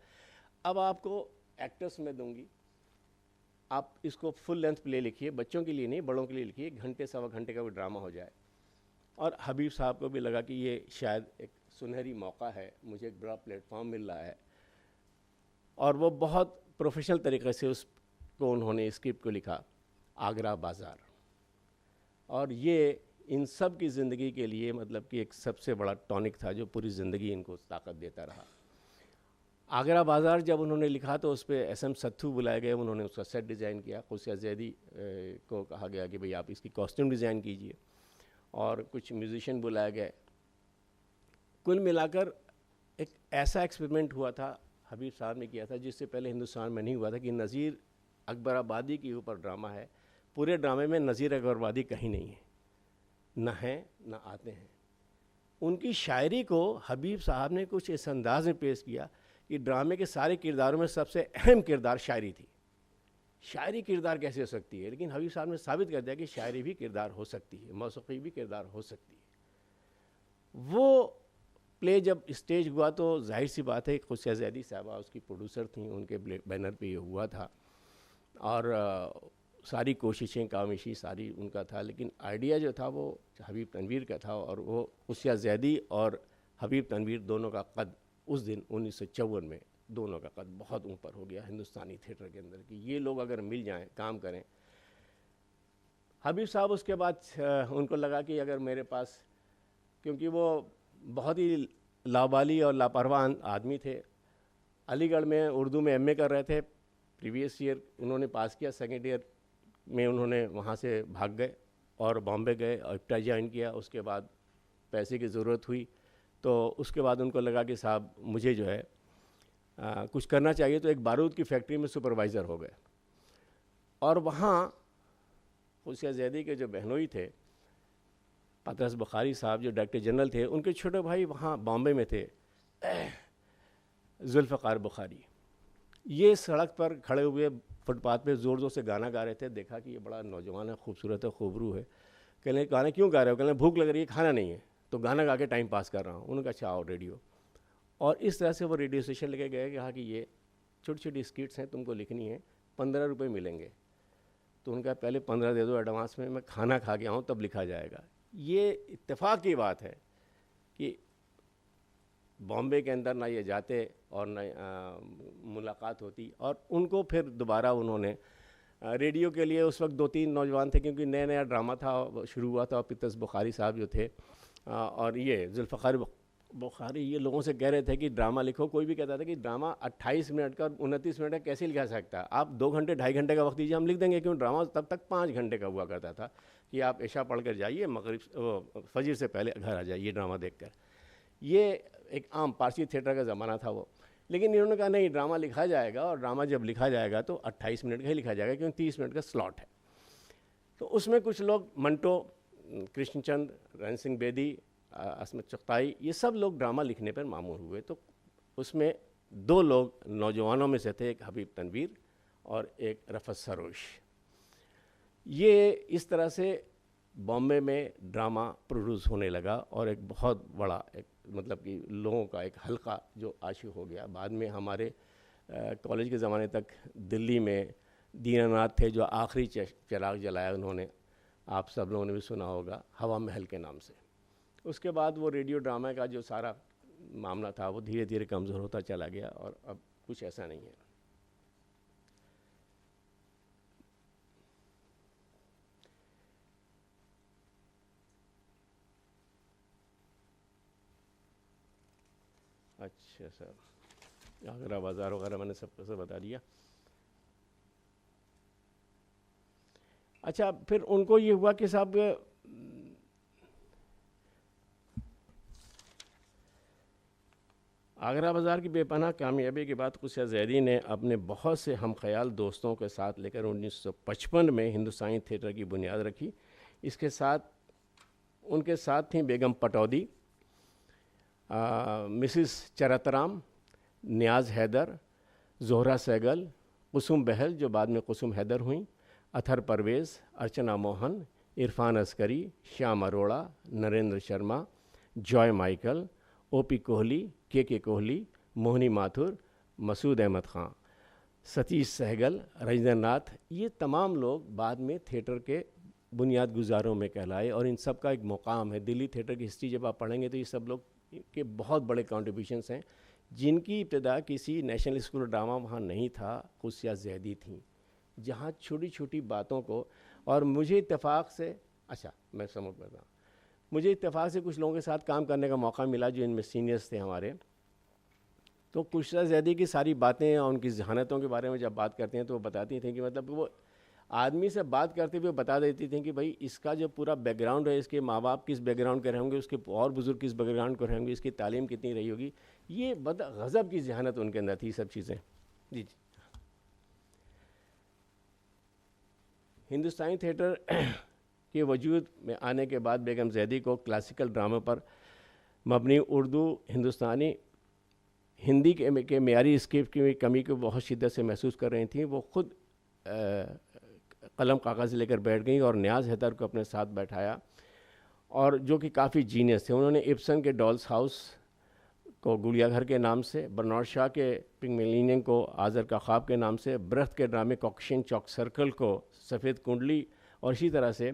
اب آپ کو ایکٹرس میں دوں گی، آپ اس کو فل لینتھ پلے لکھیے، بچوں کے لیے نہیں بڑوں کے لیے لکھیے، 1 گھنٹے سوا گھنٹے کا وہ ڈرامہ ہو جائے. اور حبیب صاحب کو بھی لگا کہ یہ شاید ایک سنہری موقع ہے، مجھے ایک بڑا پلیٹ فارم مل رہا ہے. اور وہ بہت پروفیشنل طریقے سے اس کو انہوں نے اسکرپٹ کو لکھا، آگرہ بازار. اور یہ ان سب کی زندگی کے لیے مطلب کہ ایک سب سے بڑا ٹونک تھا جو پوری زندگی ان کو طاقت دیتا رہا. آگرہ بازار جب انہوں نے لکھا تو اس پہ SM ستھو بلائے گئے، انہوں نے اس کا سیٹ ڈیزائن کیا. قدسیہ زیدی کو کہا گیا کہ بھئی آپ اس کی کاسٹیوم ڈیزائن کیجئے، اور کچھ میوزیشین بلائے گئے. کل ملا کر ایک ایسا ایکسپیریمنٹ ہوا تھا، حبیب صاحب نے کیا تھا جس سے پہلے ہندوستان میں نہیں ہوا تھا، کہ نذیر اکبر آبادی کے اوپر ڈرامہ ہے. پورے ڈرامے میں نذیر اکبر آبادی کہیں نہیں ہے، نہ ہیں نہ آتے ہیں. ان کی شاعری کو حبیب صاحب نے کچھ اس انداز میں پیش کیا کہ ڈرامے کے سارے کرداروں میں سب سے اہم کردار شاعری تھی. شاعری کردار کیسے ہو سکتی ہے؟ لیکن حبیب صاحب نے ثابت کر دیا کہ شاعری بھی کردار ہو سکتی ہے، موسیقی بھی کردار ہو سکتی ہے. وہ پلے جب اسٹیج ہوا تو ظاہر سی بات ہے قدسیہ زیدی صاحبہ اس کی پروڈیوسر تھیں، ان کے بینر پہ یہ ہوا تھا، اور ساری کوششیں کامشی ساری ان کا تھا، لیکن آئیڈیا جو تھا وہ حبیب تنویر کا تھا. اور وہ قدسیہ زیدی اور حبیب تنویر دونوں کا قد اس دن 1954 میں دونوں کا قد بہت اوپر ہو گیا ہندوستانی تھیٹر کے اندر کہ یہ لوگ اگر مل جائیں کام کریں. حبیب صاحب اس کے بعد ان کو لگا کہ اگر میرے پاس، کیونکہ وہ بہت ہی لابالی اور لاپرواہ آدمی تھے، علی گڑھ میں اردو میں ایم اے کر رہے تھے، پریویس ایئر انہوں نے پاس کیا، سیکنڈ ایئر میں انہوں نے وہاں سے بھاگ گئے اور بامبے گئے اور ابٹا جوائن کیا. اس کے بعد پیسے کی ضرورت ہوئی تو اس کے بعد ان کو لگا کہ صاحب مجھے جو ہے کچھ کرنا چاہیے، تو ایک بارود کی فیکٹری میں سپروائزر ہو گئے. اور وہاں قدسیہ زیدی کے جو بہنوئی تھے پطرس بخاری صاحب جو ڈائریکٹر جنرل تھے، ان کے چھوٹے بھائی وہاں بامبے میں تھے، ذوالفقار بخاری. یہ سڑک پر کھڑے ہوئے فٹ پاتھ پہ زور زور سے گانا گا رہے تھے. دیکھا کہ یہ بڑا نوجوان ہے، خوبصورت ہے، خوبرو ہے. کہنے گانا کیوں گا رہے ہو؟ کہنے بھوک لگ رہی ہے، کھانا نہیں ہے، تو گانا گا کے ٹائم پاس کر رہا ہوں. انہوں نے کہا اچھا آؤ ریڈیو. اور اس طرح سے وہ ریڈیو اسٹیشن لے کے گئے، کہا کہ یہ چھوٹی چھوٹی اسکٹس ہیں، تم کو لکھنی ہے، 15 روپے ملیں گے. تو ان کا پہلے 15 دے دو ایڈوانس میں کھانا کھا کے آؤں تب لکھا جائے گا. یہ اتفاق کی بات ہے کہ بامبے کے اندر نہ یہ جاتے اور نہ ملاقات ہوتی. اور ان کو پھر دوبارہ انہوں نے ریڈیو کے لیے، اس وقت 2-3 نوجوان تھے کیونکہ نیا ڈرامہ تھا شروع ہوا تھا، اور پطرس بخاری صاحب جو تھے اور یہ ذوالفقار بخاری یہ لوگوں سے کہہ رہے تھے کہ ڈرامہ لکھو. کوئی بھی کہتا تھا کہ ڈرامہ 28 منٹ کا اور 29 منٹ کا کیسے لکھا سکتا ہے؟ آپ 2 گھنٹے 2.5 گھنٹے کا وقت دیجیے، ہم لکھ دیں گے. کیوں؟ ڈرامہ تب تک 5 گھنٹے کا ہوا کرتا تھا کہ آپ عشاء پڑھ کر جائیے، مغرب فجر سے پہلے گھر آ جائیے ڈرامہ دیکھ کر. یہ ایک عام پارسی تھیٹر کا زمانہ تھا وہ. لیکن انہوں نے کہا نہیں، ڈرامہ لکھا جائے گا، اور ڈرامہ جب لکھا جائے گا تو 28 منٹ کا ہی لکھا جائے گا کیونکہ 30 منٹ کا سلاٹ ہے. تو اس میں کچھ لوگ منٹو، کرشن چند، رن سنگھ بیدی، عصمت چغتائی، یہ سب لوگ ڈرامہ لکھنے پر معمور ہوئے. تو اس میں 2 لوگ نوجوانوں میں سے تھے، ایک حبیب تنویر اور ایک رفعت سروش. یہ اس طرح سے بامبے میں ڈرامہ پروڈیوس ہونے لگا اور ایک بہت بڑا ایک مطلب کہ لوگوں کا ایک حلقہ جو عاشق ہو گیا. بعد میں ہمارے کالج کے زمانے تک دلی میں دینا ناتھ تھے جو آخری چراغ جلایا انہوں نے، آپ سب لوگوں نے بھی سنا ہوگا، ہوا محل کے نام سے. اس کے بعد وہ ریڈیو ڈرامہ کا جو سارا معاملہ تھا وہ دھیرے دھیرے کمزور ہوتا چلا گیا، اور اب کچھ ایسا نہیں ہے. اچھا سر، آگرہ بازار وغیرہ میں نے سب کو بتا دیا. اچھا پھر ان کو یہ ہوا کہ صاحب آگرہ بازار کی بے پناہ کامیابی کے بعد قدسیہ زیدی نے اپنے بہت سے ہم خیال دوستوں کے ساتھ لے کر 1955 میں ہندوستانی تھیٹر کی بنیاد رکھی. اس کے ساتھ ان کے ساتھ تھیں بیگم پٹودی، مسز چرترام، نیاز حیدر، زہرہ سہگل، قسم بہل جو بعد میں قسم حیدر ہوئیں، اتھر پرویز، ارچنا موہن، عرفان عسکری، شیام اروڑا، نریندر شرما، جوائے مائیکل، او پی کوہلی، کے کوہلی، موہنی ماتھر، مسعود احمد خان، ستیش سہگل، رجندر ناتھ. یہ تمام لوگ بعد میں تھیٹر کے بنیاد گزاروں میں کہلائے، اور ان سب کا ایک مقام ہے. دلی تھیٹر کی ہسٹری جب آپ پڑھیں گے تو یہ سب لوگ کے بہت بڑے کنٹریبیوشنس ہیں. جن کی ابتدا کسی نیشنل اسکول ڈرامہ وہاں نہیں تھا، قدسیہ زیدی تھیں، جہاں چھوٹی چھوٹی باتوں کو. اور مجھے اتفاق سے میں سمجھ پاتا ہوں، مجھے اتفاق سے کچھ لوگوں کے ساتھ کام کرنے کا موقع ملا جو ان میں سینئرس تھے ہمارے. تو قدسیہ زیدی کی ساری باتیں اور ان کی ذہانتوں کے بارے میں جب بات کرتے ہیں تو وہ بتاتی تھیں کہ مطلب وہ آدمی سے بات کرتے ہوئے بتا دیتی تھیں کہ بھائی اس کا جو پورا بیک گراؤنڈ ہے، اس کے ماں باپ کس بیک گراؤنڈ کے رہیں گے، اس کے اور بزرگ کس بیک گراؤنڈ کے رہیں گے، اس کی تعلیم کتنی رہی ہوگی. یہ غضب کی ذہانت ان کے اندر تھی سب چیزیں. جی ہندوستانی تھیٹر کے وجود میں آنے کے بعد بیگم زیدی کو کلاسیکل ڈرامے پر مبنی اردو ہندی کے معیاری اسکرپٹ کی کمی کو بہت شدت سے محسوس کر رہی تھیں. وہ خود قلم کاغذ لے کر بیٹھ گئیں اور نیاز حیدر کو اپنے ساتھ بیٹھایا، اور جو کہ کافی جینیس تھے. انہوں نے ابسن کے ڈالس ہاؤس کو گڑیا گھر کے نام سے، برنارڈ شاہ کے پگملینین کو آذر کا خواب کے نام سے، برخت کے ڈرامے کوکشین چاک سرکل کو سفید کنڈلی، اور اسی طرح سے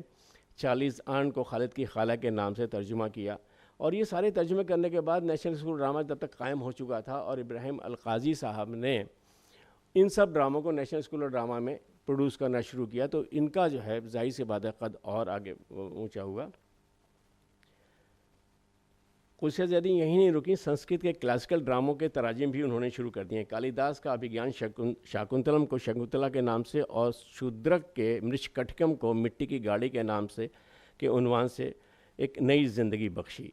چارلیز آن کو خالد کی خالہ کے نام سے ترجمہ کیا. اور یہ سارے ترجمے کرنے کے بعد نیشنل اسکول ڈرامہ جب تک قائم ہو چکا تھا، اور ابراہیم القاضی صاحب نے ان سب ڈراموں کو نیشنل اسکول ڈرامہ میں پروڈیوس کرنا شروع کیا، تو ان کا جو ہے ظاہر سی بات ہے قد اور آگے اونچا ہوا. قدسیہ زیدی یہیں نہیں رکیں، سنسکرت کے کلاسیکل ڈراموں کے تراجم بھی انہوں نے شروع کر دیے. کالی داس کا ابھیگیان شاکنتلم کو شکنتلا کے نام سے، اور شودرک کے مرچ کٹکم کو مٹی کی گاڑی کے نام سے کے عنوان سے ایک نئی زندگی بخشی.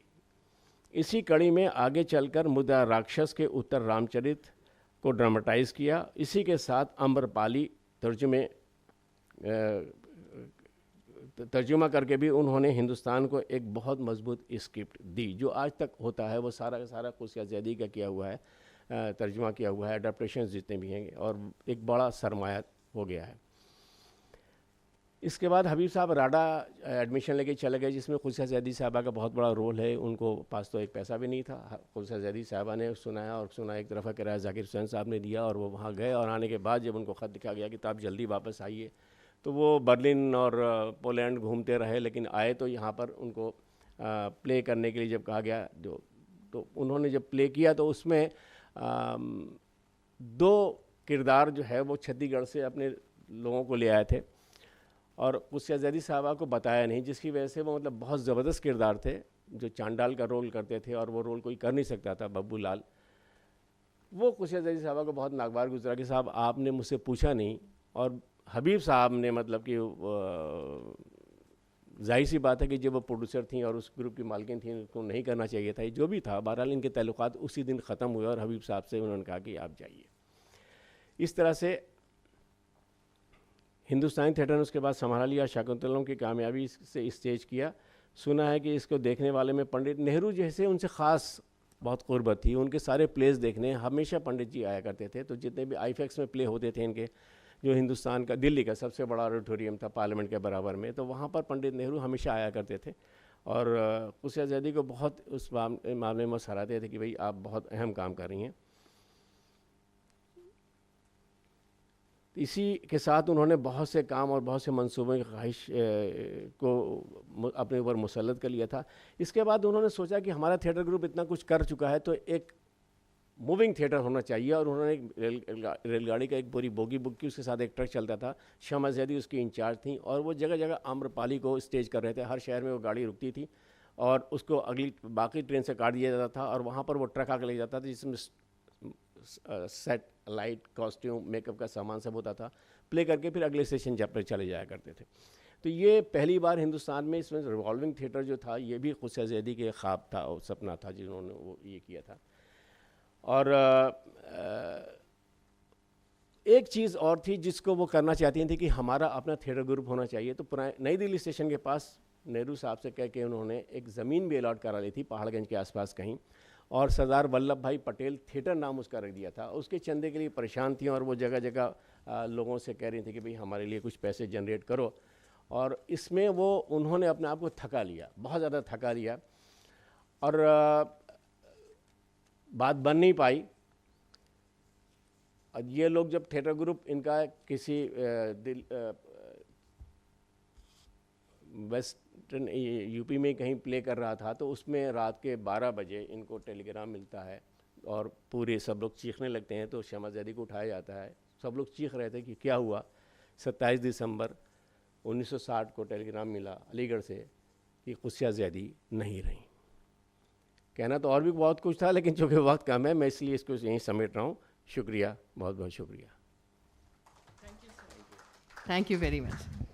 اسی کڑی میں آگے چل کر مدرا راکشس کے اتر رام چرت کو ڈراماٹائز کیا. اسی کے ساتھ امبر پالی ترجمہ کر کے بھی انہوں نے ہندوستان کو ایک بہت مضبوط اسکرپٹ دی. جو آج تک ہوتا ہے وہ سارا کا سارا قدسیہ زیدی کا کیا ہوا ہے، ترجمہ کیا ہوا ہے، اڈاپٹیشنز جتنے بھی ہیں، اور ایک بڑا سرمایہ ہو گیا ہے. اس کے بعد حبیب صاحب راڈا ایڈمیشن لے کے چلے گئے، جس میں قدسیہ زیدی صاحبہ کا بہت بڑا رول ہے. ان کو پاس تو ایک پیسہ بھی نہیں تھا. قدسیہ زیدی صاحبہ نے سنا ایک طرف کرایہ ذاکر حسین صاحب نے دیا، اور وہ وہاں گئے، اور آنے کے بعد جب ان کو خط لکھا گیا کہ آپ جلدی واپس آئیے، تو وہ برلن اور پولینڈ گھومتے رہے، لیکن آئے تو یہاں پر ان کو پلے کرنے کے لیے جب کہا گیا، تو انہوں نے جب پلے کیا تو اس میں 2 کردار جو ہے وہ چھتیس گڑھ سے اپنے لوگوں کو لے آئے تھے، اور قدسیہ زیدی صاحبہ کو بتایا نہیں، جس کی وجہ سے وہ مطلب بہت زبردست کردار تھے، جو چانڈال کا رول کرتے تھے، اور وہ رول کوئی کر نہیں سکتا تھا، ببو لال. وہ قدسیہ زیدی صاحبہ کو بہت ناگوار گزرا کہ صاحب آپ نے مجھ سے پوچھا نہیں. اور حبیب صاحب نے مطلب کہ ظاہر سی بات ہے کہ جب وہ پروڈیوسر تھیں اور اس گروپ کی مالکین تھیں، ان کو نہیں کرنا چاہیے تھا. جو بھی تھا بہرحال ان کے تعلقات اسی دن ختم ہوئے، اور حبیب صاحب سے انہوں نے کہا کہ آپ جائیے. اس طرح سے ہندوستانی تھیٹر نے اس کے بعد سنبھالا لیا. شاکنتلم کی کامیابی سے اسٹیج کیا. سنا ہے کہ اس کو دیکھنے والے میں پنڈت نہرو جیسے ان سے خاص بہت قربت تھی. ان کے سارے پلیز دیکھنے ہمیشہ پنڈت جی آیا کرتے تھے. تو جتنے بھی آئی فیکس میں پلے ہوتے تھے ان کے، جو ہندوستان کا دلی کا سب سے بڑا آڈیٹوریم تھا پارلیمنٹ کے برابر میں، تو وہاں پر پنڈت نہرو ہمیشہ آیا کرتے تھے، اور قدسیہ زیدی کو بہت اس معاملے میں سراہتے تھے کہ بھئی آپ بہت اہم کام کر رہی ہیں. اسی کے ساتھ انہوں نے بہت سے کام اور بہت سے منصوبوں کی خواہش کو اپنے اوپر مسلط کر لیا تھا. اس کے بعد انہوں نے سوچا کہ ہمارا تھیٹر گروپ اتنا کچھ کر چکا ہے تو ایک موونگ تھیٹر ہونا چاہیے، اور انہوں نے ایک ریل گاڑی کا ایک پوری بوگی بک کی. اس کے ساتھ ایک ٹرک چلتا تھا. شمع زیدی اس کی انچارج تھیں، اور وہ جگہ جگہ آمر پالی کو اسٹیج کر رہے تھے. ہر شہر میں وہ گاڑی رکتی تھی، اور اس کو اگلی باقی ٹرین سے کاٹ دیا جاتا تھا، اور وہاں پر وہ ٹرک آ کے لے جاتا تھا، جس میں set light costume make up کا سامان سب ہوتا تھا. پلے کر کے پھر اگلے اسٹیشن جب پر چلے جایا کرتے تھے. تو یہ پہلی بار ہندوستان میں اس میں ریوالونگ تھیٹر جو تھا، یہ بھی قدسیہ زیدی کے خواب تھا اور سپنا تھا جنہوں نے وہ یہ کیا تھا. اور ایک چیز اور تھی جس کو وہ کرنا چاہتی تھیں کہ ہمارا اپنا تھیٹر گروپ ہونا چاہیے. تو نئی دلی اسٹیشن کے پاس نہرو صاحب سے کہہ کے انہوں نے ایک زمین بھی الاٹ کرا لی تھی پہاڑ گنج کے آس پاس کہیں، اور سردار ولبھ بھائی پٹیل تھیٹر نام اس کا رکھ دیا تھا. اس کے چندے کے لیے پریشان تھیں، اور وہ جگہ جگہ لوگوں سے کہہ رہی تھیں کہ بھئی ہمارے لیے کچھ پیسے جنریٹ کرو. اور اس میں وہ انہوں نے اپنے آپ کو تھکا لیا، بہت زیادہ تھکا لیا، اور بات بن نہیں پائی. یہ لوگ جب تھیٹر گروپ ان کا کسی ویسٹرن یو پی میں کہیں پلے کر رہا تھا، تو اس میں رات کے 12 بجے ان کو ٹیلی گرام ملتا ہے، اور پورے سب لوگ چیخنے لگتے ہیں. تو شمع زیدی کو اٹھایا جاتا ہے. سب لوگ چیخ رہے تھے کہ کیا ہوا. 27 دسمبر 1960 کو ٹیلی گرام ملا علی گڑھ سے کہ قدسیہ زیدی نہیں رہیں. کہنا تو اور بھی بہت کچھ تھا، لیکن چونکہ وقت کم ہے میں اس لیے اس کو یہیں سمیٹ رہا ہوں. شکریہ، بہت بہت شکریہ. Thank you very much.